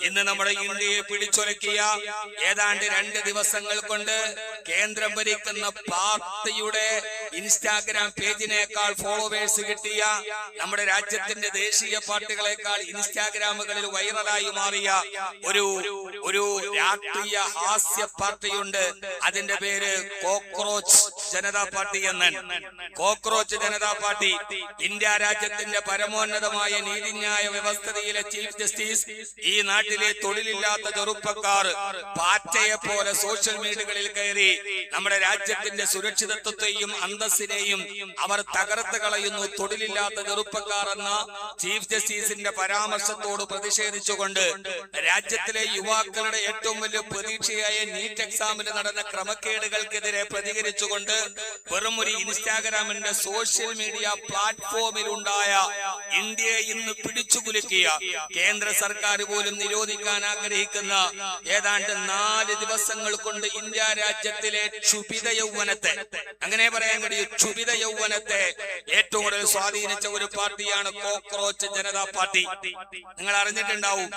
ഇന്ന് നമ്മുടെ ഇന്ത്യയെ പിടിച്ചൊലക്കിയ ഏതാണ്ട് 2 ദിവസങ്ങൾ കൊണ്ട് കേന്ദ്രം ഭരിക്കുന്ന പാർട്ടിയുടെ ഇൻസ്റ്റാഗ്രാം പേജിനേക്കാൾ ഫോളോവേഴ്സ് കിട്ടിയ നമ്മുടെ രാജ്യത്തിന്റെ ദേശീയ പാർട്ടികളെക്കാൾ ഇൻസ്റ്റാഗ്രാമുകളിൽ വൈറലായി മാറിയ ഒരു രാഷ്ട്രീയ ഹാസ്യ പാർട്ടിയുണ്ട്. അതിന്റെ പേര് കോക്രോച്ച് ജനതാ പാർട്ടി എന്നാണ്. കോക്രോച്ച് ജനതാ പാർട്ടി ഇന്ത്യ രാജ്യത്തിന്റെ പരമോന്നതമായ നീതിന്യായ വ്യവസ്ഥയിലെ ചീഫ് ജസ്റ്റിസ് ഈ നാട്ടിലെ തൊഴിലില്ലാത്ത ചെറുപ്പക്കാർ പാറ്റയെ പോലെ സോഷ്യൽ മീഡിയകളിൽ കയറി നമ്മുടെ രാജ്യത്തിന്റെ സുരക്ഷിതത്വത്തെയും അന്തസ്സിനെയും അവർ തകർത്ത് കളയുന്നു. തൊഴിലില്ലാത്ത ചെറുപ്പക്കാർ എന്ന ചീഫ് ജസ്റ്റിസിന്റെ പരാമർശത്തോട് പ്രതിഷേധിച്ചുകൊണ്ട് രാജ്യത്തിലെ യുവാക്കളുടെ ഏറ്റവും വലിയ പ്രതീക്ഷയായ നീറ്റ് എക്സാമിൽ നടന്ന ക്രമക്കേടുകൾക്കെതിരെ പ്രതികരിച്ചുകൊണ്ട് വെറും ഒരു ഇൻസ്റ്റാഗ്രാമിന്റെ സോഷ്യൽ മീഡിയ പ്ലാറ്റ്ഫോമിൽ ഉണ്ടായ ഇന്ത്യയെ ഇന്ന് പിടിച്ചുകുലുക്കിയ കേന്ദ്ര സർക്കാർ പോലും നിരോധിക്കാൻ ആഗ്രഹിക്കുന്ന ഏതാണ്ട് 4 ദിവസങ്ങൾ കൊണ്ട് ഇന്ത്യ രാജ്യത്തിലെ ക്ഷുഭിത യൗവനത്തെ, അങ്ങനെ പറയാൻ കഴിയും, ക്ഷുഭിത യൗവനത്തെ ഏറ്റവും കൂടുതൽ സ്വാധീനിച്ച ഒരു പാർട്ടിയാണ് കോക്രോച്ച് ജനതാ പാർട്ടി. നിങ്ങൾ അറിഞ്ഞിട്ടുണ്ടാവും.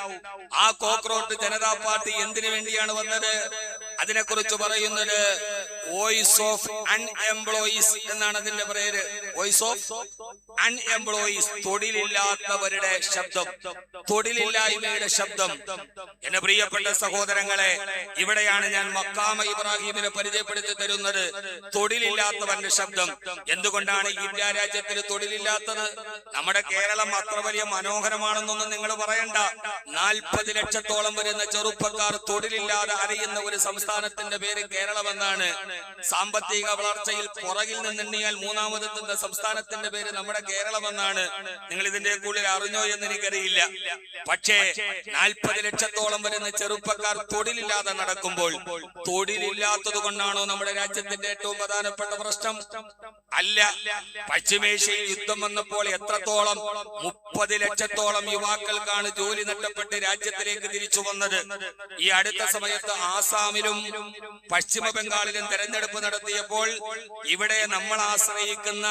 ആ കോക്രോച്ച് ജനതാ പാർട്ടി എന്തിനു വേണ്ടിയാണ് വന്നത്? അതിനെക്കുറിച്ച് പറയുന്നത് വോയിസ് ഓഫ് അൺഎംപ്ലോയീസ് എന്നാണ് അതിന്റെ പേര്. വോയിസ് ഓഫ് അൺഎംപ്ലോയീസ്, തൊഴിലില്ലാത്തവരുടെ ശബ്ദം, തൊഴിലില്ലായ്മയുടെ ശബ്ദം. എന്റെ പ്രിയപ്പെട്ട സഹോദരങ്ങളെ, ഇവിടെയാണ് ഞാൻ മക്കാമ ഇബ്രാഹിമിനെ പരിചയപ്പെടുത്തി തരുന്നത്. തൊഴിലില്ലാത്തവന്റെ ശബ്ദം. എന്തുകൊണ്ടാണ് ഇന്ത്യ രാജ്യത്തിൽ തൊഴിലില്ലാത്തത്? നമ്മുടെ കേരളം അത്ര വലിയ മനോഹരമാണെന്നൊന്നും നിങ്ങൾ പറയണ്ട. 40 ലക്ഷത്തോളം വരുന്ന ചെറുപ്പക്കാർ തൊഴിലില്ലാതെ അറിയുന്ന ഒരു സംസ്ഥാനത്തിന്റെ പേര് കേരളമെന്നാണ്. സാമ്പത്തിക വളർച്ചയിൽ പുറകിൽ നിന്നെണ്ണിയാൽ 3ാമതെത്തുന്ന സംസ്ഥാനത്തിന്റെ പേര് നമ്മുടെ കേരളമെന്നാണ്. നിങ്ങൾ ഇതിന്റെ കൂടുതൽ അറിഞ്ഞോ എന്ന് എനിക്കറിയില്ല. പക്ഷേ 40 ലക്ഷത്തോളം വരുന്ന ചെറുപ്പക്കാർ തൊഴിലില്ലാതെ നടക്കുമ്പോൾ തൊഴിലില്ലാത്തത് കൊണ്ടാണോ നമ്മുടെ രാജ്യത്തിന്റെ ഏറ്റവും പ്രധാനപ്പെട്ട പ്രശ്നം? അല്ല. പശ്ചിമേഷ്യയിൽ യുദ്ധം വന്നപ്പോൾ എത്രത്തോളം 30 ലക്ഷത്തോളം യുവാക്കൾക്കാണ് ജോലി നഷ്ടപ്പെട്ട് രാജ്യത്തിലേക്ക് തിരിച്ചു വന്നത്. ഈ അടുത്ത സമയത്ത് ആസാമിലും പശ്ചിമ ബംഗാളിലും തെരഞ്ഞെടുപ്പ് നടത്തിയപ്പോൾ ഇവിടെ നമ്മൾ ആശ്രയിക്കുന്ന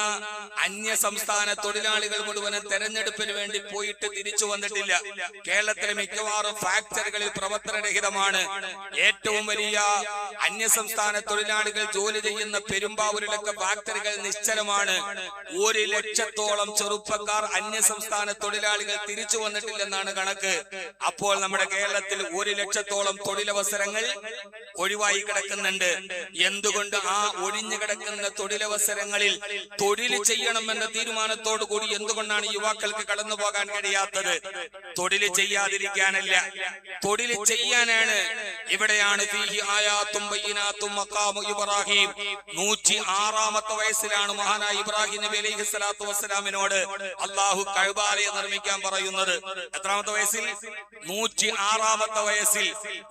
അന്യ സംസ്ഥാന തൊഴിലാളികൾ മുഴുവനും തെരഞ്ഞെടുപ്പിന് വേണ്ടി പോയിട്ട് തിരിച്ചു വന്നിട്ടില്ല. കേരളത്തിലെ മിക്കവാറും ഫാക്ടറികളിൽ പ്രവർത്തനരഹിതമാണ്. ഏറ്റവും വലിയ അന്യ സംസ്ഥാന തൊഴിലാളികൾ ജോലി ചെയ്യുന്ന പെരുമ്പാവൂരിലൊക്കെ ഫാക്ടറികൾ നിശ്ചലമാണ്. 1 ലക്ഷത്തോളം ചെറുപ്പക്കാർ അന്യ സംസ്ഥാന തൊഴിലാളികൾ തിരിച്ചു വന്നിട്ടില്ലെന്നാണ് കണക്ക്. അപ്പോൾ നമ്മുടെ കേരളത്തിൽ 1 ലക്ഷത്തോളം തൊഴിലവസരങ്ങൾ ഒഴിവായി കിടക്കുന്നുണ്ട്. എന്തുകൊണ്ട് ആ ഒഴിഞ്ഞു കിടക്കുന്ന തൊഴിലവസരങ്ങളിൽ തൊഴിൽ ചെയ്യണമെന്ന തീരുമാനത്തോടു കൂടി എന്തുകൊണ്ടാണ് യുവാക്കൾക്ക് കടന്നു പോകാൻ കഴിയാത്തത്? തൊഴിൽ ചെയ്യാതിരിക്കാനല്ല, തൊഴിൽ ചെയ്യാനാണ്. ഇവിടെയാണ് 106ാമത്തെ വയസ്സിലാണ് മഹാനായ ഇബ്രാഹിം നബി അലൈഹി സ്വലാത്തു വസ്സലാമിനോട് അള്ളാഹു കഅബയെ നിർമ്മിക്കാൻ പറയുന്നത്. എത്രാമത്തെ വയസ്സിൽ? 106ാമത്തെ വയസ്സിൽ.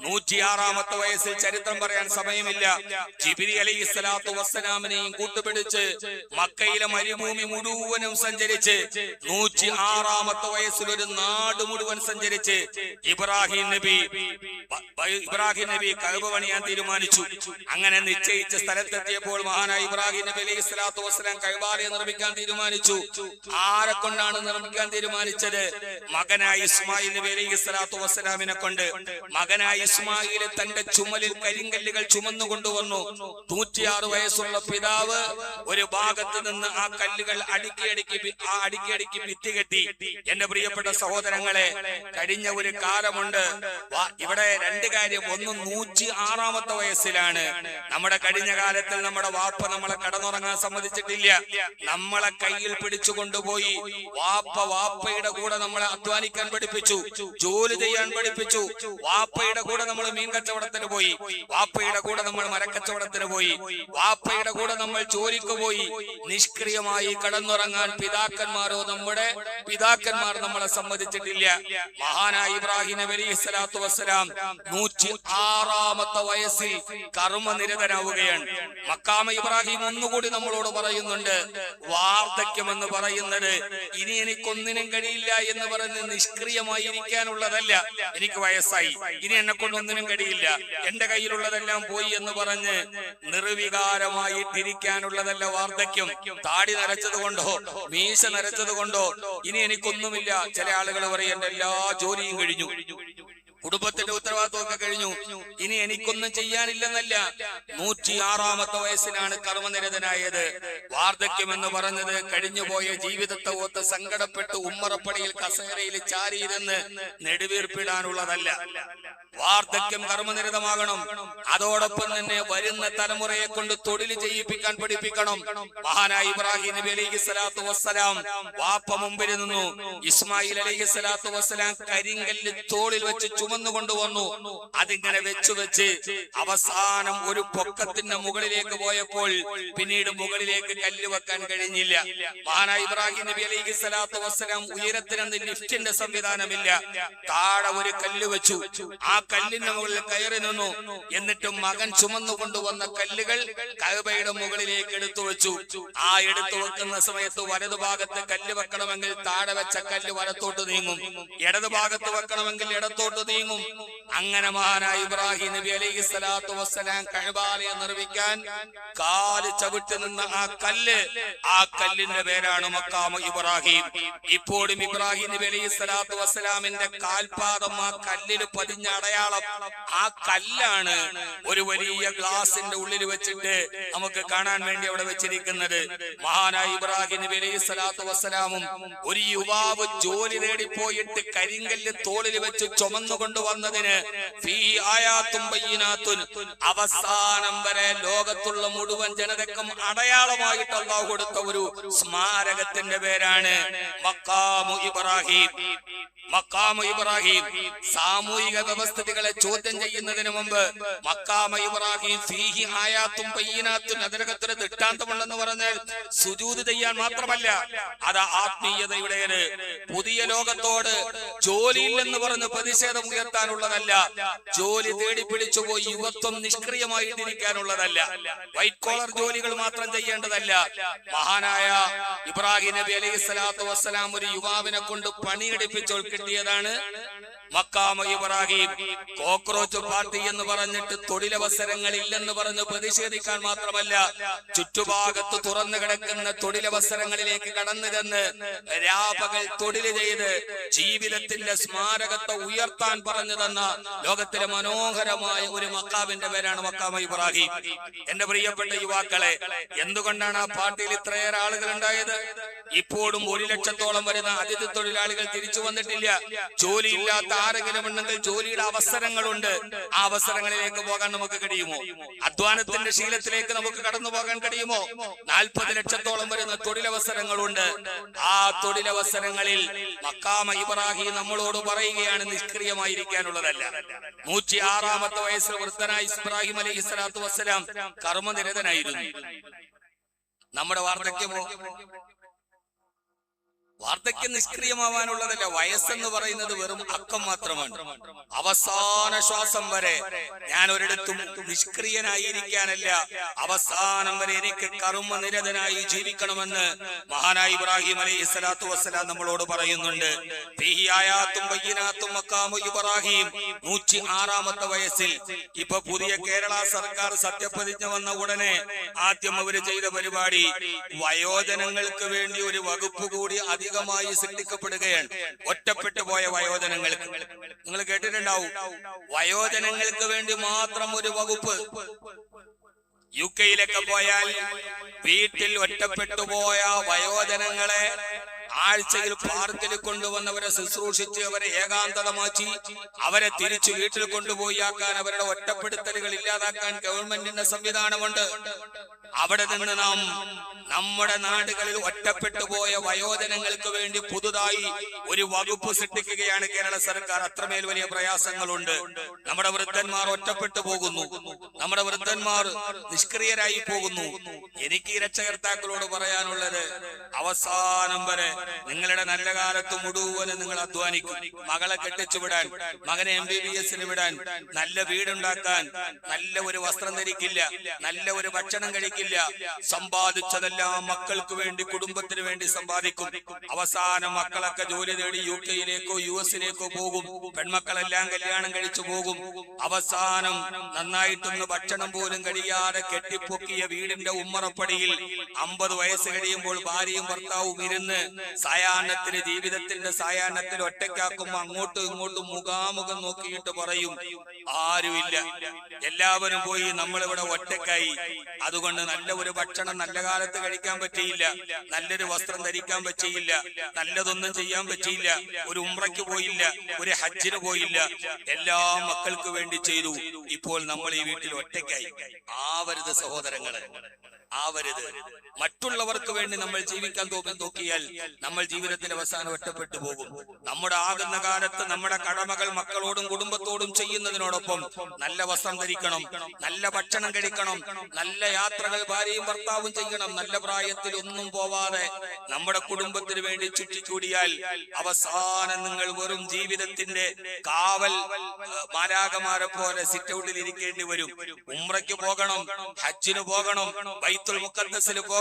106ാമത്തെ വയസ്സിൽ ചരിത്രം പറയാൻ സമയമില്ല. ജിബ്രീൽ അലൈഹി സ്വലാത്തു വസ്സലാമിനെയും കൂട്ടുപിടിച്ച് മക്കയിലെ മരുഭൂമി മുഴുവനും സഞ്ചരിച്ച് 106ാമത്തെ വയസ്സിൽ ഒരു നാട് മുഴുവൻ സഞ്ചരിച്ച് ഇബ്രാഹിം നബി കഅബ പണിയാൻ തീരുമാനിച്ചു. അങ്ങനെ നിശ്ചയിച്ച സ്ഥലത്തെത്തിയപ്പോൾ മഹാനായ ഇബ്രാഹിം നബി അലൈഹി സ്വലാത്തു വസ്സലാം കഅബയെ നിർമ്മിക്കാൻ തീരുമാനിച്ചു. ആരെ കൊണ്ടാണ് നിർമ്മിക്കാൻ തീരുമാനിച്ചത്? മകനായ ഇസ്മായിൽ നബി അലൈഹി സ്വലാത്തു വസ്സലാമിനെ കൊണ്ട്. മകനായ ഇസ്മായിൽ തന്റെ ചുമലിൽ കരിങ്കല്ലുകൾ ചുമന്നു കൊണ്ടുവന്നു. 106 വയസ്സുള്ള പിതാവ് ഒരു ഭാഗത്ത് നിന്ന് ആ കല്ലുകൾ അടുക്കി ഭിത്തി കെട്ടി. എന്റെ പ്രിയപ്പെട്ട സഹോദരങ്ങളെ, കഴിഞ്ഞ ഒരു കാലമുണ്ട്. ഇവിടെ 2 കാര്യം. ഒന്ന്, 106ാമത്തെ വയസ്സിലാണ്. നമ്മുടെ കഴിഞ്ഞ കാലത്തിൽ നമ്മുടെ വാപ്പ നമ്മളെ കടന്നുറങ്ങാൻ സമ്മതിച്ചിട്ടില്ല. നമ്മളെ കയ്യിൽ പിടിച്ചു കൊണ്ടുപോയി വാപ്പയുടെ കൂടെ നമ്മളെ അധ്വാനിക്കാൻ പഠിപ്പിച്ചു, ജോലി ചെയ്യാൻ പഠിപ്പിച്ചു. വാപ്പയുടെ കൂടെ നമ്മൾ മീൻ കച്ചവടത്തിന് പോയി, വാപ്പയുടെ കൂടെ നമ്മൾ മരക്കച്ചവടത്തിന് പോയി, വാപ്പയുടെ കൂടെ നമ്മൾ ജോലിക്ക് പോയി. നിഷ്ക്രിയമായി കടന്നുറങ്ങാൻ നമ്മുടെ പിതാക്കന്മാർ നമ്മളെ സമ്മതിച്ചിട്ടില്ല. മഹാനായ ഇബ്രാഹിം നബി അലൈഹി സ്വലാത്തു വസ്സലാം 106ാമത്തെ വയസ്സിൽ കർമ്മനിരതനാവുകയാണ്. മക്കാമ ഇബ്രാഹിം ഒന്നുകൂടി നമ്മളോട് പറയുന്നുണ്ട്, വാർദ്ധക്യം എന്ന് പറയുന്നത് ഇനി എനിക്കൊന്നിനും കഴിയില്ല എന്ന് പറഞ്ഞ് നിഷ്ക്രിയമായി ഇരിക്കാനുള്ളതല്ല. എനിക്ക് വയസ്സായി, ഇനി എന്നെ കൊണ്ടൊന്നിനും കഴിയില്ല, എന്റെ കയ്യിലുള്ളതെല്ലാം പോയി എന്ന് പറഞ്ഞ് നിർവികാരമായിട്ടിരിക്കാനുള്ളതല്ല വാർദ്ധക്യം. താടി നരച്ചത് കൊണ്ടോ മീശ നരച്ചത് കൊണ്ടോ ഇനി എനിക്കൊന്നുമില്ല. ചില ആളുകൾ പറയും എന്റെ എല്ലാ ജോലിയും കഴിഞ്ഞു. കുടുംബത്തിന്റെ ഉത്തരവാദിത്വമൊക്കെ കഴിഞ്ഞു, ഇനി എനിക്കൊന്നും ചെയ്യാനില്ലെന്നല്ല. 106-ാമത്തെ വയസ്സിലാണ് കർമ്മനിരതനായത്. വാർദ്ധക്യം എന്ന് പറഞ്ഞത് കഴിഞ്ഞുപോയ ജീവിതത്തെ ഓർത്ത് സങ്കടപ്പെട്ട് ഉമ്മറപ്പടിയിൽ കസേരയിൽ ചാരിയിരുന്ന് നെടുവീർപ്പിടാനുള്ളതല്ല. വാർദ്ധക്യം കർമ്മനിരതമാകണം. അതോടൊപ്പം തന്നെ വരുന്ന തലമുറയെ കൊണ്ട് തൊഴിൽ ചെയ്യിപ്പിക്കാൻ പഠിപ്പിക്കണം. മഹാനായ ഇബ്രാഹിം നബി അലൈഹിസ്സലാത്തു വസ്സലാം വാപ്പ മുമ്പിൽ നിന്നു. ഇസ്മായിൽ അലൈഹിസ്സലാത്തു വസ്സലാം കരിങ്കല്ല് തോളിൽ വെച്ച് ചുമന്നുകൊണ്ടുവന്നു. അതിങ്ങനെ വെച്ച് അവസാനം ഒരു പൊക്കത്തിന്റെ മുകളിലേക്ക് പോയപ്പോൾ പിന്നീട് മുകളിലേക്ക് കല്ല് വെക്കാൻ കഴിഞ്ഞില്ല. മഹാനായ ഇബ്രാഹിം നബി അലൈഹിസ്സലാത്തു വസ്സലാം ഉയരത്തിനൊന്ന് ലിഫ്റ്റിന്റെ സംവിധാനമില്ല. താഴെ ഒരു കല്ല് വെച്ചു. ആ കല്ലിന്റെ മുകളിൽ കയറി നിന്നു. എന്നിട്ട് മകൻ ചുമന്നു കൊണ്ടുവന്ന കല്ലുകൾ കഅബയുടെ മുകളിലേക്ക് എടുത്തു വെച്ചു. ആ എടുത്തു വെക്കുന്ന സമയത്ത് വലതുഭാഗത്ത് കല്ല് വെക്കണമെങ്കിൽ താഴെ വെച്ച കല്ല് വലത്തോട്ട് നീങ്ങും, ഇടതു ഭാഗത്ത് വെക്കണമെങ്കിൽ ഇടത്തോട്ട് നീങ്ങും. അങ്ങനെ മഹാനായ ഇബ്രാഹിം നബി അലൈഹിസ്സലാത്തു വസ്സലാം കഅബയെ നിർമ്മിക്കാൻ കാല് ചവിട്ടി നിന്ന ആ കല്ലിന്റെ പേരാണ് മഖാമു ഇബ്രാഹിം. ഇപ്പോഴും ഇബ്രാഹിം നബി അലൈഹിസ്സലാത്തു വസ്സലാമിന്റെ കാൽപാദം ആ കല്ലിൽ പതിഞ്ഞ അടയാളം. ആ കല്ലാണ് ഒരു വലിയ ഗ്ലാസിന്റെ ഉള്ളിൽ വെച്ചിട്ട് നമുക്ക് കാണാൻ വേണ്ടി അവിടെ വെച്ചിരിക്കുന്നത്. മഹാനായ ഇബ്രാഹിം നബി അലൈഹിസ്സലാത്തു വസ്സലാമും ഒരു യുവാവ് ജോലി നേടിപ്പോയിട്ട് കരിങ്കല്ല് തോളിൽ വെച്ച് ചുമന്നു കൊണ്ടുവന്നതിന് അവസാനം വരെ ലോകത്തുള്ള മുഴുവൻ ജനതക്കും അടയാളമായിട്ട് അല്ലാഹു കൊടുത്ത ഒരു സ്മാരകത്തിന്റെ പേരാണ് മഖാമു ഇബ്രാഹിം. മഖാമു ഇബ്രാഹിം സാമൂഹിക വ്യവസ്ഥിതികളെ ചോദ്യം ചെയ്യുന്നതിന് മുമ്പ് മഖാമു ഇബ്രാഹിം ഫീഹി ആയാത്തും ബയ്യിനാത്തുൻ, അതിനകത്തൊരു ദൃഷ്ടാന്തമുണ്ടെന്ന് പറഞ്ഞാൽ സുജൂദ് ചെയ്യാൻ മാത്രമല്ല, അത് ആത്മീയതയുടേത്. പുതിയ ലോകത്തോട് ജോലിയില്ലെന്ന് പറഞ്ഞ് പ്രതിഷേധം ഉയർത്താനുള്ളതല്ല, ജോലി തേടി പിടിച്ചുപോയി യുവത്വം നിഷ്ക്രിയമായിട്ടിരിക്കാനുള്ളതല്ല, വൈറ്റ് കോളർ ജോലികൾ മാത്രം ചെയ്യേണ്ടതല്ല. മഹാനായ ഇബ്രാഹിം നബി അലൈഹിസ്സലാത്തു വസ്സലാം ഒരു യുവാവിനെ കൊണ്ട് പണിയെടുപ്പിച്ചോൾ കിട്ടിയതാണ് മഖാമു ഇബ്രാഹിം. കോക്രോച്ച് പാർട്ടി എന്ന് പറഞ്ഞിട്ട് തൊഴിലവസരങ്ങൾ ഇല്ലെന്ന് പറഞ്ഞ് പ്രതിഷേധിക്കാൻ മാത്രമല്ല, ചുറ്റുഭാഗത്ത് തുറന്നു കിടക്കുന്ന തൊഴിലവസരങ്ങളിലേക്ക് കടന്നു ചെന്ന് രാപകൽ തൊഴിൽ ചെയ്ത് ജീവിതത്തിന്റെ സ്മാരകത്തെ ഉയർത്താൻ പറഞ്ഞു തന്ന ലോകത്തിലെ മനോഹരമായ ഒരു മഖാമിന്റെ പേരാണ് മഖാമു ഇബ്രാഹിം. എന്റെ പ്രിയപ്പെട്ട യുവാക്കളെ, എന്തുകൊണ്ടാണ് ആ പാർട്ടിയിൽ ഇത്രയേറെ ആളുകൾ ഉണ്ടായത്? ഇപ്പോഴും 1 ലക്ഷത്തോളം വരുന്ന അതിഥി തൊഴിലാളികൾ തിരിച്ചു വന്നിട്ടില്ല. ജോലിയില്ലാത്ത ആരെങ്കിലും ഉണ്ടെങ്കിൽ ജോലിയുടെ അവസരങ്ങളുണ്ട്. ആ അവസരങ്ങളിലേക്ക് പോകാൻ നമുക്ക് കഴിയുമോ? അധ്വാനത്തിന്റെ ശീലത്തിലേക്ക് നമുക്ക് കടന്നു പോകാൻ കഴിയുമോ? 40 ലക്ഷത്തോളം വരുന്ന തൊഴിലവസരങ്ങളുണ്ട്. ആ തൊഴിലവസരങ്ങളിൽ മഖാമു ഇബ്രാഹിം നമ്മളോട് പറയുകയാണ് നിഷ്ക്രിയമായിരിക്കാനുള്ളതല്ല. 106-ാമത്തെ വയസ്സിൽ വൃദ്ധനായ ഇബ്രാഹിം അലൈഹിസ്സലാത്തു വസ്സലാം കർമ്മനിരതനായിരുന്നു. നമ്മുടെ വാർദ്ധക്യമോ? വാർദ്ധക്യം നിഷ്ക്രിയമാവാനുള്ളതല്ല. വയസ്സെന്ന് പറയുന്നത് വെറും അക്കം മാത്രമാണ്. അവസാന ശ്വാസം വരെ ഞാൻ ഒരിടത്തും നിഷ്ക്രിയനായിരിക്കാനല്ല, അവസാനം വരെ എനിക്ക് കർമ്മനിരതനായി ജീവിക്കണമെന്ന് മഹാനായ ഇബ്രാഹിം അലൈഹിസ്സലാത്തു വസ്സലാം നമ്മളോട് പറയുന്നുണ്ട്. ഫീഹി ആയാത്തും ബയ്യിനാത്തും മഖാമു ഇബ്രാഹിം. 106-ാമത്തെ വയസ്സിൽ ഇപ്പൊ പുതിയ കേരള സർക്കാർ സത്യപ്രതിജ്ഞ വന്ന ഉടനെ ആദ്യം അവര് ചെയ്ത പരിപാടി വയോജനങ്ങൾക്ക് വേണ്ടി ഒരു വകുപ്പ് കൂടി മായി സൃഷ്ടിക്കപ്പെടുകയാണ്. ഒറ്റപ്പെട്ടു പോയ വയോജനങ്ങൾക്ക്. നിങ്ങൾ കേട്ടിട്ടുണ്ടാവും, വയോജനങ്ങൾക്ക് വേണ്ടി മാത്രം ഒരു വകുപ്പ്. UK-യിലൊക്കെ പോയാൽ വീട്ടിൽ ഒറ്റപ്പെട്ടു പോയ വയോജനങ്ങളെ ആഴ്ചയിൽ പാർക്കിൽ കൊണ്ടുവന്നവരെ ശുശ്രൂഷിച്ച് അവരെ ഏകാന്തതമാക്കി അവരെ തിരിച്ചു വീട്ടിൽ കൊണ്ടുപോയി ആക്കാൻ, അവരുടെ ഒറ്റപ്പെടുത്തലുകൾ ഇല്ലാതാക്കാൻ ഗവൺമെന്റിന്റെ സംവിധാനമുണ്ട്. അവിടെ നിന്ന് നാം നമ്മുടെ നാടുകളിൽ ഒറ്റപ്പെട്ടു പോയ വയോജനങ്ങൾക്ക് വേണ്ടി പുതുതായി ഒരു വകുപ്പ് സൃഷ്ടിക്കുകയാണ് കേരള സർക്കാർ. അത്രമേൽ വലിയ പ്രയാസങ്ങളുണ്ട്. നമ്മുടെ വൃദ്ധന്മാർ ഒറ്റപ്പെട്ടു പോകുന്നു, നമ്മുടെ വൃദ്ധന്മാർ നിഷ്ക്രിയരായി പോകുന്നു. എനിക്ക് ഈ രക്ഷകർത്താക്കളോട് പറയാനുള്ളത്, അവസാനം വരെ നിങ്ങളുടെ നല്ല കാലത്ത് മുഴുവനും നിങ്ങൾ അധ്വാനിക്കും. മകളെ കെട്ടിച്ചു വിടാൻ, മകനെ MBBS വിടാൻ, നല്ല വീടുണ്ടാക്കാൻ, നല്ല ഒരു വസ്ത്രം ധരിക്കില്ല, നല്ല ഒരു ഭക്ഷണം കഴിക്കില്ല, കഴിക്കില്ല. സമ്പാദിച്ചതെല്ലാം മക്കൾക്ക് വേണ്ടി, കുടുംബത്തിന് വേണ്ടി സമ്പാദിക്കും. അവസാനം മക്കളൊക്കെ ജോലി തേടി UK-യിലേക്കോ US-ലേക്കോ പോകും. പെൺമക്കളെല്ലാം കല്യാണം കഴിച്ചു പോകും. അവസാനം നന്നായിട്ടൊന്ന് ഭക്ഷണം പോലും കഴിയാതെ കെട്ടിപ്പൊക്കിയ വീടിന്റെ ഉമ്മറപ്പടിയിൽ 50 വയസ്സ് കഴിയുമ്പോൾ ഭാര്യയും ഭർത്താവും ഇരുന്ന് സായാഹ്നത്തിന്, ജീവിതത്തിന്റെ സായാഹ്നത്തിൽ ഒറ്റയ്ക്കാക്കുമ്പോ അങ്ങോട്ടും ഇങ്ങോട്ടും മുഖാമുഖം നോക്കിയിട്ട് പറയും, ആരുമില്ല, എല്ലാവരും പോയി, നമ്മളിവിടെ ഒറ്റക്കായി. അതുകൊണ്ട് നല്ല ഒരു ഭക്ഷണം നല്ല കാലത്ത് കഴിക്കാൻ പറ്റിയില്ല, നല്ലൊരു വസ്ത്രം ധരിക്കാൻ പറ്റിയില്ല, നല്ലതൊന്നും ചെയ്യാൻ പറ്റിയില്ല, ഒരു ഉംറയ്ക്ക് പോയില്ല, ഒരു ഹജ്ജിന് പോയില്ല, എല്ലാം മക്കൾക്ക് വേണ്ടി ചെയ്തു. ഇപ്പോൾ നമ്മൾ ഈ വീട്ടിൽ ഒറ്റയ്ക്കായി. ആവരുത് സഹോദരങ്ങളെ, ആവരുത്. മറ്റുള്ളവർക്ക് വേണ്ടി നമ്മൾ ജീവിക്കാൻ നോക്കിയാൽ നമ്മൾ ജീവിതത്തിൽ അവസാനം ഒറ്റപ്പെട്ടു പോകും. നമ്മുടെ ആകുന്ന കാലത്ത് നമ്മുടെ കടമകൾ മക്കളോടും കുടുംബത്തോടും ചെയ്യുന്നതിനോടൊപ്പം നല്ല വസ്ത്രം ധരിക്കണം, നല്ല ഭക്ഷണം കഴിക്കണം, നല്ല യാത്രകൾ ഭാര്യയും ഭർത്താവും ചെയ്യണം. നല്ല പ്രായത്തിൽ ഒന്നും പോവാതെ നമ്മുടെ കുടുംബത്തിന് വേണ്ടി ചുറ്റിക്കൂടിയാൽ അവസാനം നിങ്ങൾ വെറും ജീവിതത്തിന്റെ കാവൽ മാലാഖമാരെ പോലെ സിറ്റ് ഔട്ടിൽ ഇരിക്കേണ്ടി വരും. ഉംറയ്ക്ക് പോകണം, ഹജ്ജിന് പോകണം, ബൈത്തുൽ മുഖദ്ദസിൽ പോകണം,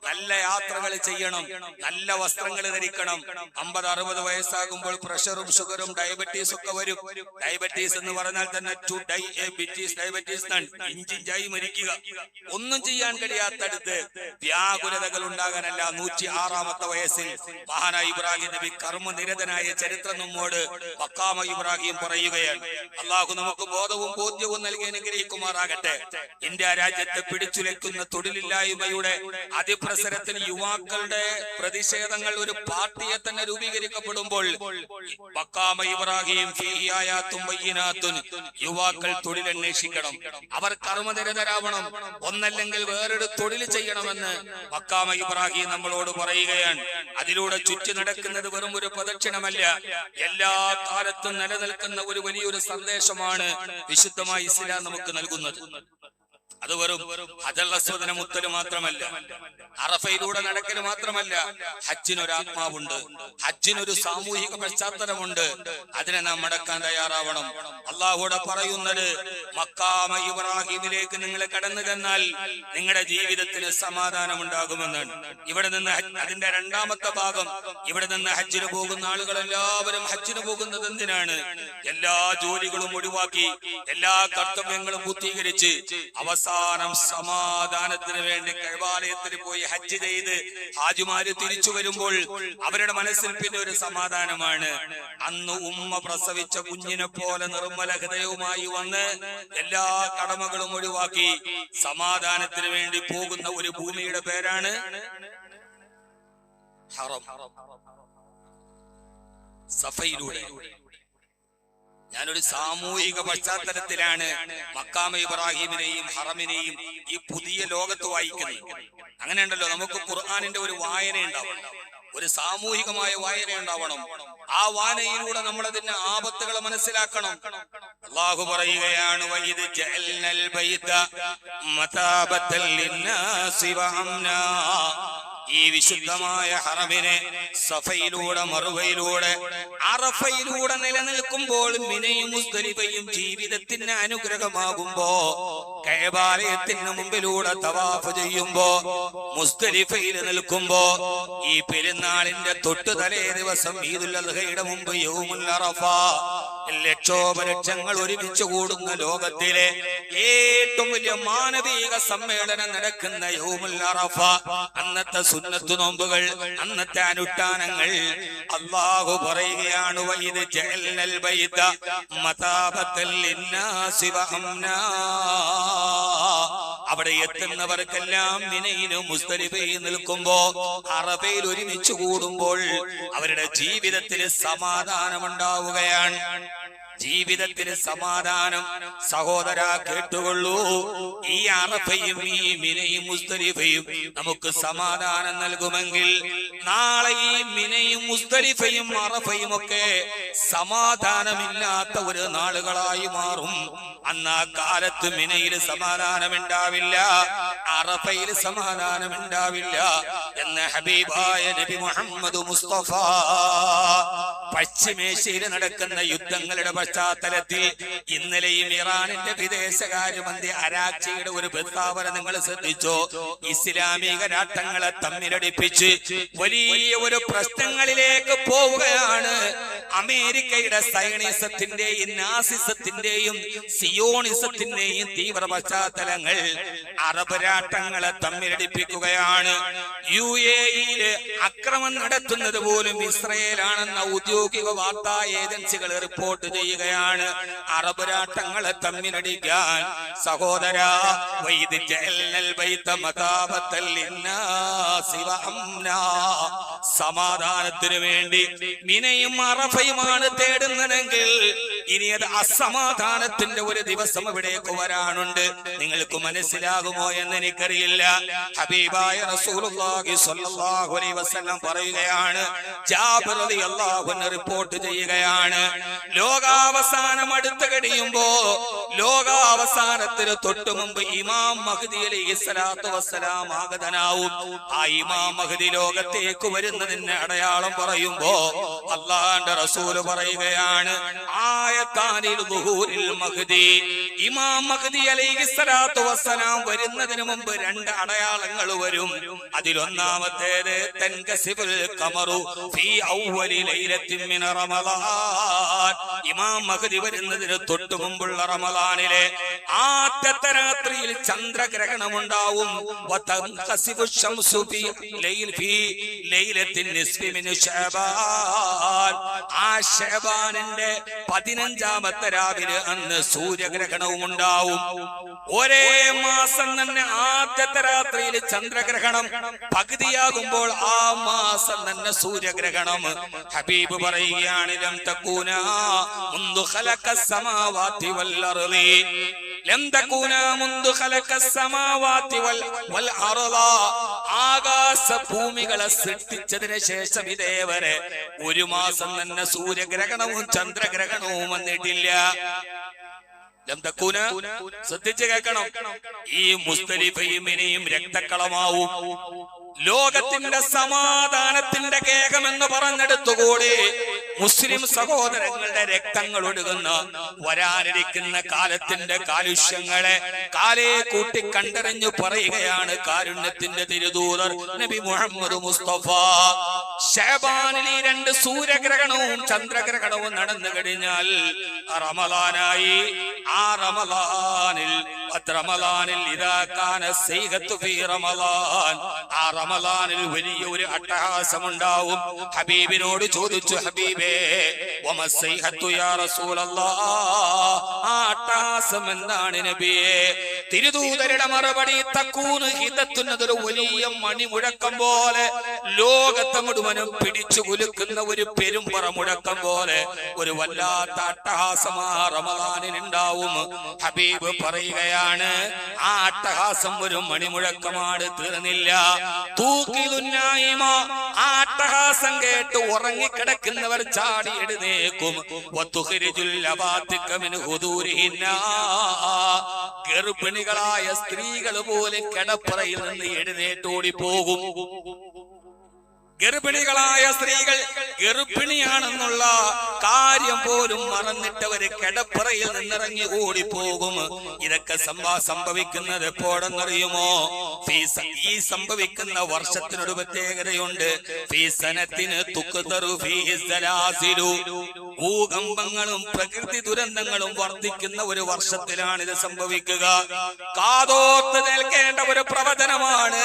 നല്ല യാത്രകൾ ചെയ്യണം, നല്ല വസ്ത്രങ്ങൾ ധരിക്കണം. 50-60 വയസ്സാകുമ്പോൾ പ്രഷറും ഷുഗറും ഡയബറ്റീസ് ഒക്കെ വരും. ഡയബറ്റീസ് എന്ന് പറഞ്ഞാൽ തന്നെ ഡയബറ്റീസ് ഇഞ്ചിഞ്ചായി മരിക്കുക. ഒന്നും ചെയ്യാൻ കഴിയാത്തടുത്ത് വ്യാകുലതകൾ ഉണ്ടാകാനല്ല. 106-ാമത്തെ വയസ്സിൽ മഹാനായ ഇബ്രാഹിം നബി കർമ്മനിരതനായ ചരിത്രം നമ്മോട് മഖാമ ഇബ്രാഹിം പറയുകയാണ്. അള്ളാഹു നമുക്ക് ബോധവും ബോധ്യവും നൽകി അനുഗ്രഹിക്കുമാറാകട്ടെ. ഇന്ത്യ രാജ്യത്ത് പിടിച്ചുലയ്ക്കുന്ന തൊഴിലില്ലായ്മയുടെ അതിപ്രസരത്തിൽ യുവാക്കളുടെ പ്രതിഷേധങ്ങൾ ഒരു പാർട്ടിയെ തന്നെ രൂപീകരിക്കപ്പെടുമ്പോൾ മഖാമ ഇബ്രാഹിം ഫീഹി ആയാത്തും ബയ്യിനാത്തുൻ, യുവാക്കൾ തൊഴിലന്വേഷിക്കണം, അവർ കർമ്മനിരതരാവണം, ഒന്നല്ലെങ്കിൽ വേറൊരു തൊഴിൽ ചെയ്യണമെന്ന് മഖാമ ഇബ്രാഹിം നമ്മളോട് പറയുകയാണ്. അതിലൂടെ ചുറ്റി നടക്കുന്നത് വെറും ഒരു പ്രദക്ഷിണമല്ല, എല്ലാ കാലത്തും നിലനിൽക്കുന്ന ഒരു വലിയൊരു സന്ദേശമാണ് വിശുദ്ധമായ ഇസ്ലാം നമുക്ക് നൽകുന്നത്. അത് വെറും ഹജറുൽ അസ്വദിനെ മുത്തല് മാത്രമല്ല, അറഫയിലൂടെ നടക്കല് മാത്രമല്ല. ഹജ്ജിനൊരാത്മാവുണ്ട്, ഹജ്ജിനൊരു സാമൂഹിക പശ്ചാത്തലമുണ്ട്. അതിനെ നാം മടക്കാൻ തയ്യാറാവണം. അള്ളാഹുവിടെ പറയുന്നത്, മഖാമ ഇബ്രാഹിമിലേക്ക് നിങ്ങൾ കടന്നു ചെന്നാൽ നിങ്ങളുടെ ജീവിതത്തിന് സമാധാനം ഉണ്ടാകുമെന്നാണ്. ഇവിടെ നിന്ന് അതിന്റെ 2ാമത്തെ ഭാഗം, ഇവിടെ നിന്ന് ഹജ്ജിന് പോകുന്ന ആളുകൾ എല്ലാവരും ഹജ്ജിന് പോകുന്നത് എന്തിനാണ്? എല്ലാ ജോലികളും ഒഴിവാക്കി, എല്ലാ കർത്തവ്യങ്ങളും പൂർത്തീകരിച്ച് അവസാനം സമാധാനത്തിന് വേണ്ടി കഅബാലയത്തിൽ പോയി ഹജ്ജ് ചെയ്ത് ഹാജിമാര് തിരിച്ചു വരുമ്പോൾ അവരുടെ മനസ്സിൽ പിന്നെ ഒരു സമാധാനമാണ്. അന്ന് ഉമ്മ പ്രസവിച്ച കുഞ്ഞിനെ പോലെ നിർമ്മല ഹൃദയവുമായി വന്ന് എല്ലാ കടമകളും ഒഴിവാക്കി സമാധാനത്തിന് വേണ്ടി പോകുന്ന ഒരു ഭൂമിയുടെ പേരാണ് ഹറം. സഫയിലൂടെ ഞാനൊരു സാമൂഹിക പശ്ചാത്തലത്തിലാണ് മഖാമ ഇബ്രാഹിമിനെയും ഹറമിനെയും ഈ പുതിയ ലോകത്ത് വായിക്കുന്നത്. അങ്ങനെയുണ്ടല്ലോ, നമുക്ക് ഖുർആനിന്റെ ഒരു വായന ഉണ്ടാവണം, ഒരു സാമൂഹികമായ വായന ഉണ്ടാവണം. ആ വായനയിലൂടെ നമ്മൾ അതിന്റെ ആപത്തുകൾ മനസ്സിലാക്കണം. അല്ലാഹു പറയുകയാണ്, വഇദ് ജഅൽനൽ ബൈത മതാബത്തൽ ലിന്നാസി വഅംനാ. ഈ വിശുദ്ധമായ ഹറമിനെ സഫയിലൂടെ, മറുവയിലൂടെ, അറഫയിലൂടെ നിലനിൽക്കുമ്പോൾ മിനയും മുസ്ദലിഫയും ജീവിതത്തിന് അനുഗ്രഹമാകുമ്പോ, കഅബാലയത്തിന് മുമ്പിലൂടെ തവാഫ് ചെയ്യുമ്പോ, മുസ്ദലിഫയിൽ നിൽക്കുമ്പോ, ഈ പെരുന്നാളിന്റെ തൊട്ടു തലേ ദിവസം ഈദുൽ അദ്ഹയുടെ മുമ്പ് യൗമുൽ അറഫ, ലക്ഷോപലക്ഷങ്ങൾ ഒരുമിച്ച് കൂടുന്ന ലോകത്തിലെ ഏറ്റവും വലിയ മാനവിക സമ്മേളനം നടക്കുന്ന യൗമുൽ അറഫ, അന്നത്തെ സുന്നത്ത് നോമ്പുകൾ, അന്നത്തെ അനുഷ്ഠാനങ്ങൾ. അല്ലാഹു പറയുകയാണ്, വഇദ് ജഅൽനൽ ബൈത മതാബത്തൽ ലിന്നാസി വഅംനാ. അവിടെ എത്തുന്നവർക്കെല്ലാം മിനയിലും മുസ്ദലിഫയിൽ നിൽക്കുമ്പോ, അറഫയിൽ ഒരുമിച്ച് കൂടുമ്പോൾ അവരുടെ ജീവിതത്തിൽ സമാധാനമുണ്ടാവുകയാണ്. ജീവിതത്തിന് സമാധാനം. സഹോദര കേട്ടുകൊള്ളൂ, ഈ അറഫയും ഈ മിനയും മുസ്ദലിഫയും നമുക്ക് സമാധാനം നൽകുമെങ്കിൽ നാളെ ഈ മിനയും മുസ്ദലിഫയും അറഫയും ഒക്കെ സമാധാനമില്ലാത്ത ഒരു നാളുകളായി മാറും. അന്ന് ആ കാലത്ത് മിനയിൽ സമാധാനമുണ്ടാവില്ല, അറഫയിൽ സമാധാനമുണ്ടാവില്ല എന്ന് ഹബീബായ നബി മുഹമ്മദ് മുസ്തഫ. പശ്ചിമേഷ്യയിൽ നടക്കുന്ന യുദ്ധങ്ങളുടെ പശ്ചാത്തലത്തിൽ ഇന്നലെയും ഇറാനിന്റെ വിദേശകാര്യമന്ത്രി അരാക്ചിയുടെ ഒരു പ്രസ്താവന നിങ്ങൾ ശ്രദ്ധിച്ചോ? ഇസ്ലാമിക രാഷ്ട്രങ്ങളെ തമ്മിലടിപ്പിച്ച് വലിയ ഒരു പ്രശ്നങ്ങളിലേക്ക് പോവുകയാണ്. അമേരിക്കയുടെ സയണിസത്തിന്റെയും നാസിസത്തിന്റെയും സിയോണിസത്തിന്റെയും തീവ്ര പശ്ചാത്തലങ്ങൾ അറബ് രാഷ്ട്രങ്ങളെ തമ്മിലടിപ്പിക്കുകയാണ്. UAE അക്രമം നടത്തുന്നത് പോലും ഇസ്രയേലാണെന്ന ഔദ്യോഗിക വാർത്താ ഏജൻസികൾ റിപ്പോർട്ട് ചെയ്യുകയാണ്. അറബ് രാഷ്ട്രങ്ങളെ തമ്മിലടിക്കാൻ സഹോദര സമാധാനത്തിനു വേണ്ടി മിനയും അറഫയുമാണ് തേടുന്നതെങ്കിൽ ഇനി അത് അസമാധാനത്തിന്റെ ഒരു ദിവസം ഇവിടേക്ക് വരാനുണ്ട്. നിങ്ങൾക്ക് മനസ്സിലാകുമോ എന്ന് എനിക്കറിയില്ല. ഹബീബായ റസൂലുള്ളാഹി സ്വല്ലല്ലാഹു അലൈഹി വസല്ലം പറയുകയാണ്, ജാബിർ റളിയല്ലാഹു അൻഹു റിപ്പോർട്ട് ചെയ്യുകയാണ്, ലോകാവസാനം അടുത്ത് കഴിയുമ്പോ ലോകാവസാനത്തിന് തൊട്ടു മുമ്പ് ഇമാം മഹ്ദി അലൈഹിസ്സലാത്തു വസ്സലാം ആഗതനാവും. ആ ഇമാം മഹ്ദി ലോകത്തേക്ക് വരുന്നതിന് അടയാളം പറയുമ്പോ അല്ലാഹുവിന്റെ റസൂല് പറയുകയാണ്, ആയത്താനിൽ ദുഹൂരിൽ മഹ്ദി, ഇമാം മഹ്ദി അലൈഹിസ്സലാത്തു വസ്സലാം വരുന്നതിന് മുമ്പ് രണ്ട് അടയാളങ്ങൾ വരും. അതിലൊന്നാമത്തേത് തൻകസിബുൽ ഖമറു ഫീ അവ്വലി ലൈലത്തിൻ മിൻ റമളാൻ, ഇമാം മഹ്ദി വരുന്നതിന് തൊട്ടു മുമ്പുള്ള റമളാനിലെ ആദ്യത്തെ രാത്രിയിൽ ചന്ദ്രഗ്രഹണം ഉണ്ടാവും. വതൻകസിബു ശംസു ഫീ ലൈലത്തിൻ നിസ്ഫി മിൻ ശഅബാൻ, ആ ശഅബാനിന്റെ 15ാമത്തെ രാവിലെ അന്ന് സൂര്യഗ്രഹണവും ഉണ്ടാവും. ഒരേ മാസം തന്നെ ആദ്യത്തെ രാത്രിയിൽ ചന്ദ്രഗ്രഹണം, പകുതിയാകുമ്പോൾ ആ മാസം തന്നെ സൂര്യഗ്രഹണം. ഹബീബ് പറയുകയാണ്, ലം തകൂനാ മുൻദു ഖലഖസ് സമാവാതി വൽ അർളി, ലം തകൂനാ മുൻദു ഖലഖസ് സമാവാതി വൽ അർള, ആകാശ ഭൂമികളെ സൃഷ്ടിച്ചതിന് ശേഷം ഇതേവരെ ഒരു മാസം തന്നെ സൂര്യഗ്രഹണവും ചന്ദ്രഗ്രഹണവും വന്നിട്ടില്ല. ശ്രദ്ധിച്ച് കേൾക്കണം. ഈ മുസ്തലിഫയും ഇനിയും രക്തക്കളമാവും. ലോകത്തിന്റെ സമാധാനത്തിന്റെ കേകമെന്ന് പറഞ്ഞെടുത്തുകൂടി മുസ്ലിം സഹോദരങ്ങളുടെ രക്തങ്ങൾ ഒഴുകുന്ന വരാനിരിക്കുന്ന കാലത്തിന്റെ കാലുഷ്യങ്ങളെ കാലേ കൂട്ടി കണ്ടറിഞ്ഞു പറയുകയാണ് കാരുണ്യത്തിന്റെ തിരുദൂതർ നബി മുഹമ്മദ് മുസ്തഫ. ശഅബാനിൽ ഈ രണ്ട് സൂര്യഗ്രഹണവും ചന്ദ്രഗ്രഹണവും നടന്നു കഴിഞ്ഞാൽ റമളാനായി. ആ റമളാനിൽ ഇദാ കാന സൈഗത്തു ഫീ റമളാൻ, ആ റമളാനിൽ വലിയ ഒരു അട്ടഹാസമുണ്ടാവും. ഹബീബിനോട് ചോദിച്ചു, ഹബീബേ വമസൈഹത്തു യാ റസൂലല്ലാഹ്, ആ അട്ടഹാസം എന്താണ് നബിയേ? തിരുദൂതരുടെ മറുപടി, തക്കൂന് ഹിദത്തുന്നതൊരു വലിയ മണിമുഴക്കം പോലെ, ലോകത്തെ മുഴുവനും പിടിച്ചു കുലുക്കുന്ന ഒരു പെരുമ്പറ മുഴക്കം പോലെ ഒരു വല്ലാത്ത അട്ടഹാസം ആ റമളാനിൽ ഉണ്ടാവും. ഹബീബ് പറയുകയാണ്, ആ അട്ടഹാസം ഒരു മണിമുഴക്കമാണ്, തീർന്നില്ല. തൂക്കിലുന്നായിമ, ആ അട്ടഹാസം കേട്ട് ഉറങ്ങിക്കിടക്കുന്നവർ ചാടി എഴുന്നേക്കും. ഗർഭിണികളായ സ്ത്രീകൾ പോലും കിടപ്പറയിൽ നിന്ന് എഴുന്നേറ്റോടി പോകും. ഗർഭിണികളായ സ്ത്രീകൾ ഗർഭിണിയാണെന്നുള്ള കാര്യം പോലും മറന്നിട്ടവര് കിടപ്പറയിൽ നിന്നിറങ്ങി ഓടിപ്പോകും. ഇതൊക്കെ സംഭവിക്കുന്നത് എപ്പോഴെന്നറിയുമോ? ഈ സംഭവിക്കുന്ന വർഷത്തിനൊരു പ്രത്യേകതയുണ്ട്. ഭൂകമ്പങ്ങളും പ്രകൃതി ദുരന്തങ്ങളും വർദ്ധിക്കുന്ന ഒരു വർഷത്തിലാണ് ഇത് സംഭവിക്കുക. കാതോർത്ത് നിൽക്കേണ്ട ഒരു പ്രവചനമാണ്.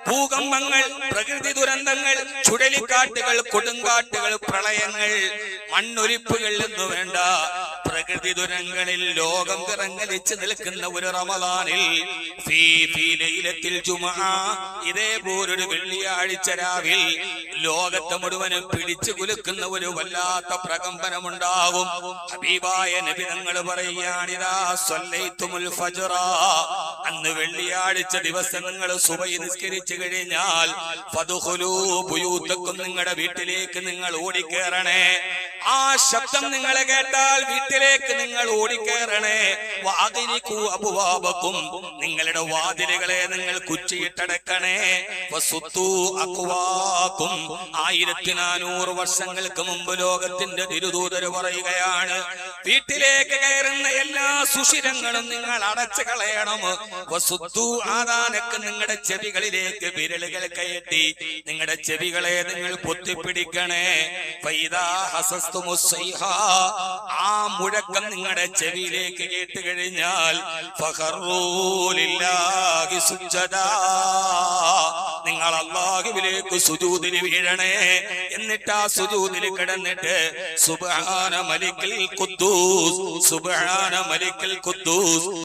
ഭൂകമ്പങ്ങൾ, പ്രകൃതി ദുരന്തങ്ങൾ, ചുഴലിക്കാറ്റുകൾ, കൊടുങ്കാറ്റുകൾ, പ്രളയങ്ങൾ, മണ്ണൊലിപ്പുകൾ എന്ന് വേണ്ട പ്രകൃതി ദുരന്തങ്ങളിൽ ലോകം വിറങ്ങലിച്ച് നിൽക്കുന്ന ഒരു റമളാനിൽ ഇതേപോലൊരു വെള്ളിയാഴ്ച രാവിൽ ലോകത്തെ മുഴുവനും പിടിച്ചു കുലുക്കുന്ന ഒരു വല്ലാത്ത പ്രകമ്പനമുണ്ടാകും. ഹബീബായ നബി തങ്ങൾ പറയുകയാണിതാ സ്വല്ലൈതുമുൽ ഫജ്റ, അന്ന് വെള്ളിയാഴ്ച ദിവസം നിങ്ങൾ സുബഹി നിസ്കരിച്ചു കഴിഞ്ഞാൽ ഫദ്ഖുലൂ ബുയൂതക്കും, നിങ്ങളുടെ വീട്ടിലേക്ക് നിങ്ങൾ ഓടിക്കേറണേ. ആ ശബ്ദം നിങ്ങൾ കേട്ടാൽ വീട്ടിലേക്ക് നിങ്ങൾ ഓടിക്കയറണേ. വാതിലിക്കൂ അബുവാബക്കും, നിങ്ങളുടെ വാതിലുകളെ നിങ്ങൾ കുറ്റിയിട്ടടക്കണേ. വസുത്തൂ അഖ്വാക്കും, 1400 വർഷങ്ങൾക്ക് മുമ്പ് ലോകത്തിന്റെ തിരുദൂതര് പറയുകയാണ്, വീട്ടിലേക്ക് കയറുന്ന എല്ലാ സുഷിരങ്ങളും നിങ്ങൾ അടച്ചു കളയണം. വസുത്തൂ ആദാനക്ക്, നിങ്ങളുടെ ചെവികളിലേക്ക് വിരലുകൾ കയറ്റി നിങ്ങളുടെ ചെവികളെ നിങ്ങൾ പൊത്തിപ്പിടിക്കണേ. ഫൈദാ ഹസസ്തുമുസ്സൈഹ, ആ മുഴക്കം നിങ്ങളുടെ ചെവിയിലേക്ക് കേട്ട് കഴിഞ്ഞാൽ ഫഖറൂ ലില്ലാഹി സുജ്ജദാ, നിങ്ങൾ അല്ലാഹുവിലേക്ക് സുജൂദിൽ വീഴണേ. എന്നിട്ട് ആ സുജൂദിൽ കിടന്നിട്ട് സുബ്ഹാന മലിക്കൽ ഖുദ്ദൂസ്, സുബ്ഹാന മലിക്കൽ ഖുദ്ദൂസ്